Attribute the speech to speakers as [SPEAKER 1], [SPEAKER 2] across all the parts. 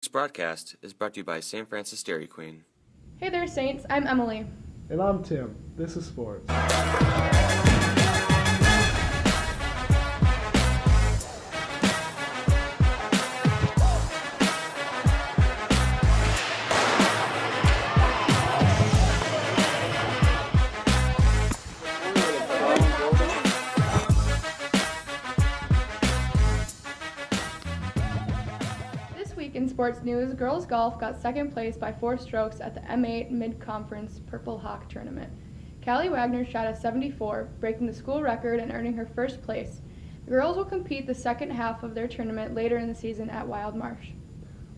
[SPEAKER 1] This broadcast is brought to you by St. Francis Dairy Queen.
[SPEAKER 2] Hey there, Saints. I'm Emily.
[SPEAKER 3] And I'm Tim. This is sports.
[SPEAKER 2] This week in sports news, girls golf got second place by 4 strokes at the M8 Mid-Conference Purple Hawk Tournament. Callie Wagner shot a 74, breaking the school record and earning her first place. The girls will compete the second half of their tournament later in the season at Wild Marsh.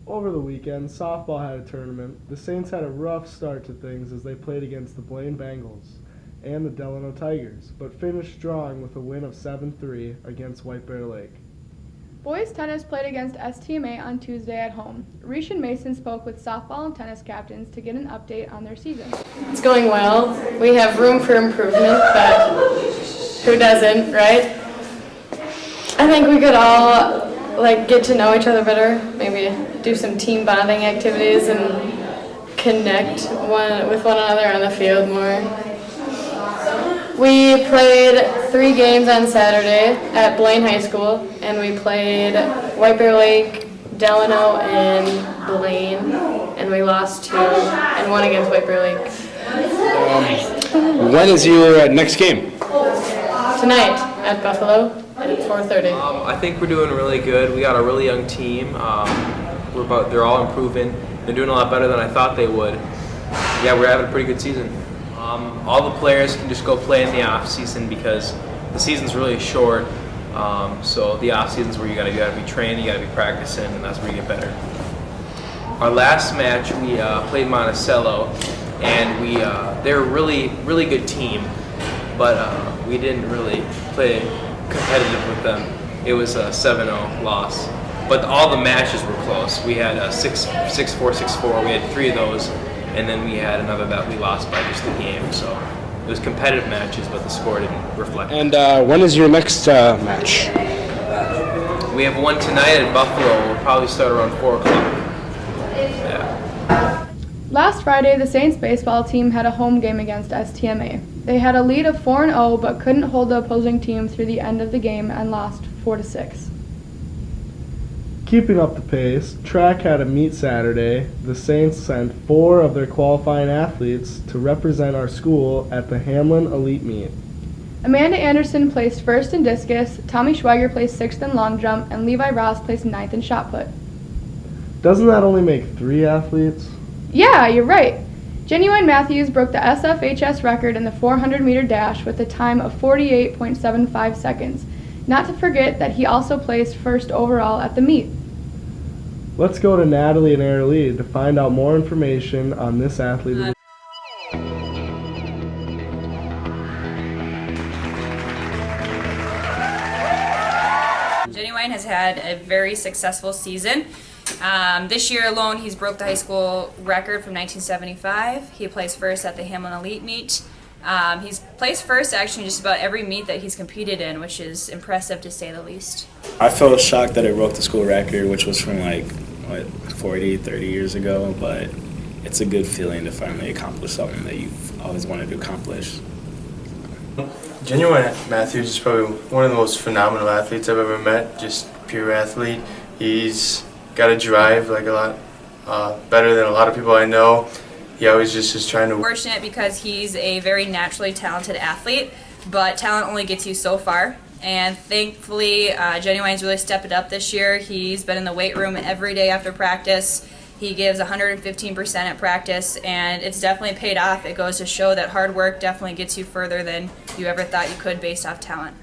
[SPEAKER 3] Over the weekend, softball had a tournament. The Saints had a rough start to things as they played against the Blaine Bengals and the Delano Tigers, but finished strong with a win of 7-3 against White Bear Lake.
[SPEAKER 2] Boys tennis played against STMA on Tuesday at home. Rishan Mason spoke with softball and tennis captains to get an update on their season.
[SPEAKER 4] It's going well. We have room for improvement, but who doesn't, right? I think we could all get to know each other better, maybe do some team bonding activities and connect with one another on the field more. We played 3 games on Saturday at Blaine High School, and we played White Bear Lake, Delano, and Blaine, and we lost 2 and 1 against White Bear Lake.
[SPEAKER 5] When is your next game?
[SPEAKER 4] Tonight at Buffalo at 4:30.
[SPEAKER 6] I think we're doing really good. We got a really young team. They're all improving. They're doing a lot better than I thought they would. Yeah, we're having a pretty good season. All the players can just go play in the off season because the season's really short. So the off season's where you gotta be training, you gotta be practicing, and that's where you get better. Our last match we played Monticello, and they're a really good team, but we didn't really play competitive with them. It was a 7-0 loss, but all the matches were close. We had a 6-4, 6-4. We had 3 of those. And then we had another that we lost by just a game. So it was competitive matches, but the score didn't reflect.
[SPEAKER 5] And when is your next match?
[SPEAKER 6] We have one tonight at Buffalo. We'll probably start around 4 o'clock. Yeah.
[SPEAKER 2] Last Friday, the Saints baseball team had a home game against STMA. They had a lead of 4-0, but couldn't hold the opposing team through the end of the game and lost 4-6.
[SPEAKER 3] Keeping up the pace, track had a meet Saturday. The Saints sent 4 of their qualifying athletes to represent our school at the Hamlin Elite Meet.
[SPEAKER 2] Amanda Anderson placed first in discus, Tommy Schweiger placed 6th in long jump, and Levi Ross placed 9th in shot put.
[SPEAKER 3] Doesn't that only make 3 athletes?
[SPEAKER 2] Yeah, you're right. Genuine Matthews broke the SFHS record in the 400-meter dash with a time of 48.75 seconds. Not to forget that he also placed first overall at the meet.
[SPEAKER 3] Let's go to Natalie and Airlee to find out more information on this athlete.
[SPEAKER 7] Genuine has had a very successful season. This year alone, he's broke the high school record from 1975. He placed first at the Hamlin Elite Meet. He's placed first actually in just about every meet that he's competed in, which is impressive to say the least.
[SPEAKER 8] I felt shocked that I broke the school record, which was from 40, 30 years ago, but it's a good feeling to finally accomplish something that you've always wanted to accomplish.
[SPEAKER 9] Genuine Matthews is probably one of the most phenomenal athletes I've ever met, just pure athlete. He's got a drive a lot better than a lot of people I know. He always just is trying to.
[SPEAKER 7] Fortunate because he's a very naturally talented athlete, but talent only gets you so far. And thankfully, Genuine's really stepped it up this year. He's been in the weight room every day after practice. He gives 115% at practice, and it's definitely paid off. It goes to show that hard work definitely gets you further than you ever thought you could based off talent.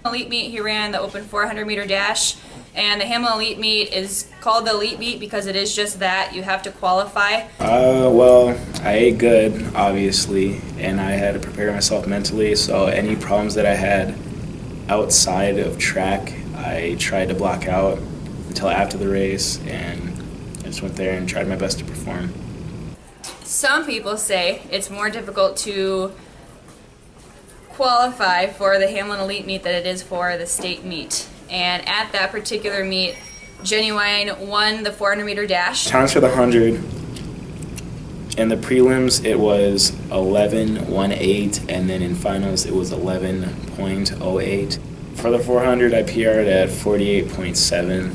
[SPEAKER 7] Elite meet, he ran the open 400-meter dash, and the Hamlin Elite Meet is called the Elite Meet because it is just that. You have to qualify.
[SPEAKER 8] Well, I ate good, obviously, and I had to prepare myself mentally, so any problems that I had outside of track, I tried to block out until after the race, and I just went there and tried my best to perform.
[SPEAKER 7] Some people say it's more difficult to qualify for the Hamlin Elite Meet than it is for the state meet. And at that particular meet, Genuine won the 400-meter dash.
[SPEAKER 8] Times for the 100. In the prelims, it was 11.18, and then in finals, it was 11.08. For the 400, I PR'd at 48.7.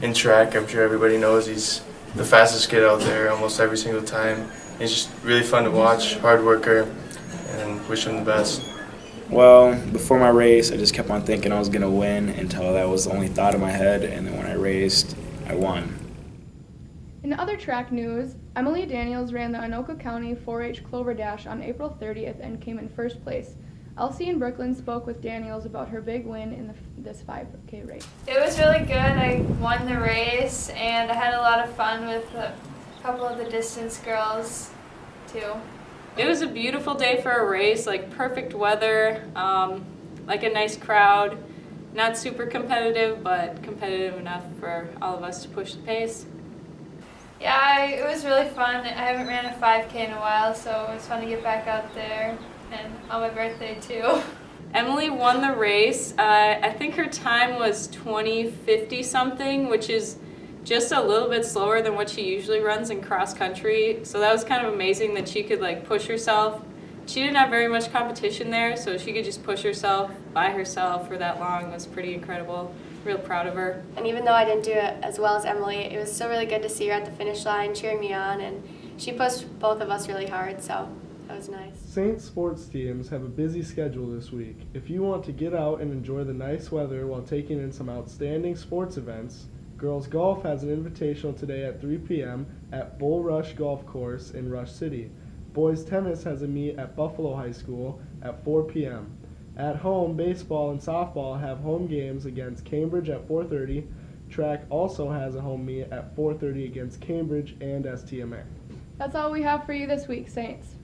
[SPEAKER 9] In track, I'm sure everybody knows he's the fastest kid out there almost every single time. He's just really fun to watch, hard worker, and wish him the best.
[SPEAKER 8] Well, before my race, I just kept on thinking I was going to win until that was the only thought in my head, and then when I raced, I won.
[SPEAKER 2] In other track news, Emily Daniels ran the Anoka County 4-H Clover Dash on April 30th and came in first place. Elsie in Brooklyn spoke with Daniels about her big win in this 5K race.
[SPEAKER 10] It was really good. I won the race, and I had a lot of fun with a couple of the distance girls, too.
[SPEAKER 11] It was a beautiful day for a race, like perfect weather, like a nice crowd. Not super competitive, but competitive enough for all of us to push the pace.
[SPEAKER 10] Yeah, it was really fun. I haven't ran a 5K in a while, so it was fun to get back out there, and on my birthday too.
[SPEAKER 11] Emily won the race. I think her time was 20:50 something, which is just a little bit slower than what she usually runs in cross country. So that was kind of amazing that she could like push herself. She didn't have very much competition there, so she could just push herself by herself for that long. It was pretty incredible. Real proud of her.
[SPEAKER 12] And even though I didn't do it as well as Emily, it was still really good to see her at the finish line cheering me on, and she pushed both of us really hard, so that was nice.
[SPEAKER 3] Saints sports teams have a busy schedule this week. If you want to get out and enjoy the nice weather while taking in some outstanding sports events, girls golf has an invitational today at 3 p.m. at Bull Rush Golf Course in Rush City. Boys tennis has a meet at Buffalo High School at 4 p.m. At home, baseball and softball have home games against Cambridge at 4:30. Track also has a home meet at 4:30 against Cambridge and STMA.
[SPEAKER 2] That's all we have for you this week, Saints.